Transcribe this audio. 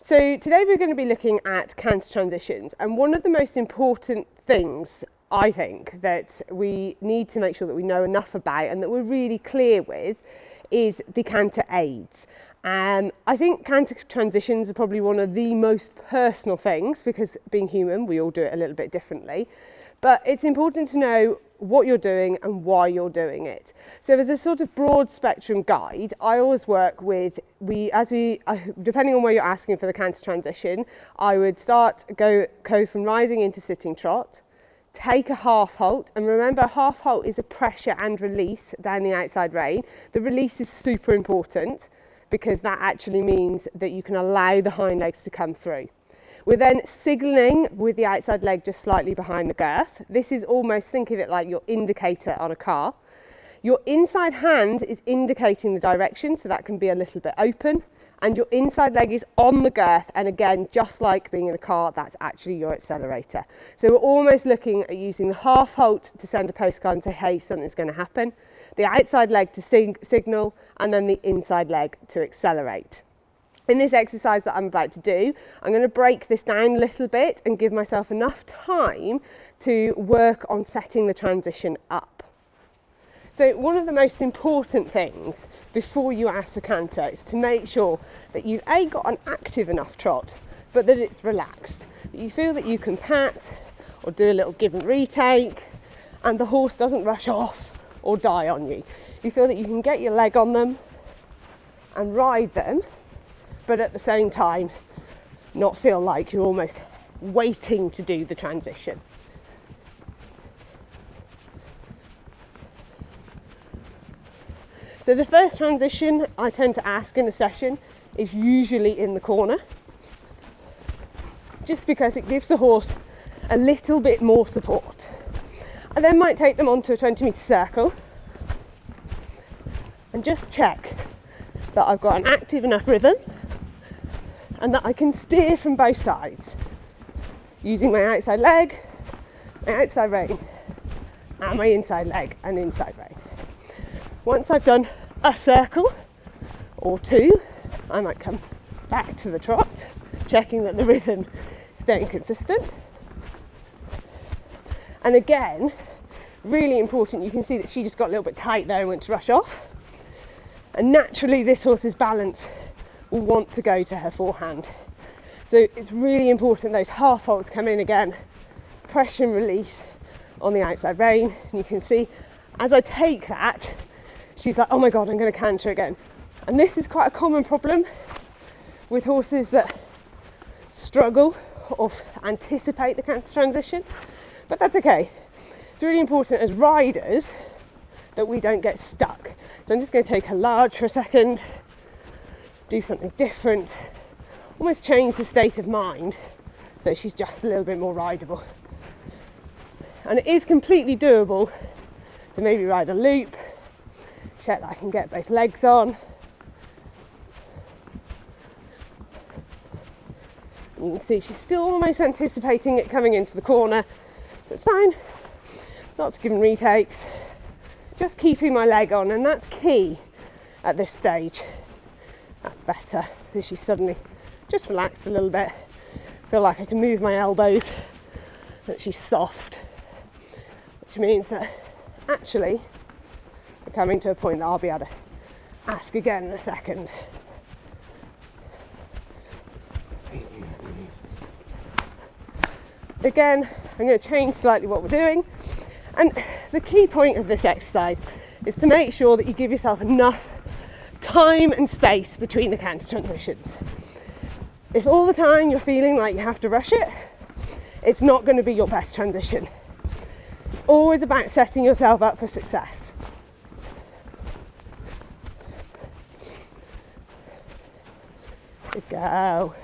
So today we're going to be looking at canter transitions, and one of the most important things I think that we need to make sure that we know enough about and that we're really clear with is the canter aids. I think canter transitions are probably one of the most personal things because being human we all do it a little bit differently, but it's important to know what you're doing and why you're doing it. So as a sort of broad spectrum guide, I always work with, depending on where you're asking for the canter transition, I would go from rising into sitting trot, take a half halt, and remember half halt is a pressure and release down the outside rein. The release is super important because that actually means that you can allow the hind legs to come through. We're then signalling with the outside leg just slightly behind the girth. This is almost, think of it like your indicator on a car. Your inside hand is indicating the direction, so that can be a little bit open, and your inside leg is on the girth, and again, just like being in a car, that's actually your accelerator. So we're almost looking at using the half halt to send a postcard and say, hey, something's going to happen, the outside leg to signal, and then the inside leg to accelerate. In this exercise that I'm about to do, I'm going to break this down a little bit and give myself enough time to work on setting the transition up. So one of the most important things before you ask the canter is to make sure that you've got an active enough trot, but that it's relaxed, that you feel that you can pat or do a little give and retake and the horse doesn't rush off or die on you. You feel that you can get your leg on them and ride them, but at the same time not feel like you're almost waiting to do the transition. So the first transition I tend to ask in a session is usually in the corner, just because it gives the horse a little bit more support. I then might take them onto a 20-metre circle and just check that I've got an active enough rhythm and that I can steer from both sides using my outside leg, my outside rein, and my inside leg and inside rein. Once I've done a circle or two, I might come back to the trot, checking that the rhythm is staying consistent. And again, really important, you can see that she just got a little bit tight there and went to rush off. And naturally this horse's balance will want to go to her forehand. So it's really important those half halts come in again, pressure and release on the outside rein. And you can see as I take that, she's like, oh my God, I'm going to canter again. And this is quite a common problem with horses that struggle or anticipate the canter transition, but that's okay. It's really important as riders that we don't get stuck. So I'm just going to take her large for a second, do something different, almost change the state of mind so she's just a little bit more rideable. And it is completely doable to maybe ride a loop, check that I can get both legs on. You can see she's still almost anticipating it coming into the corner, so it's fine. Lots of give and retakes, just keeping my leg on, and that's key at this stage. That's better. So she's suddenly just relaxed a little bit. Feel like I can move my elbows, that she's soft, which means that actually we're coming to a point that I'll be able to ask again in a second. Again, I'm going to change slightly what we're doing. And the key point of this exercise is to make sure that you give yourself enough time and space between the canter transitions. If all the time you're feeling like you have to rush it, it's not going to be your best transition. It's always about setting yourself up for success. Good go.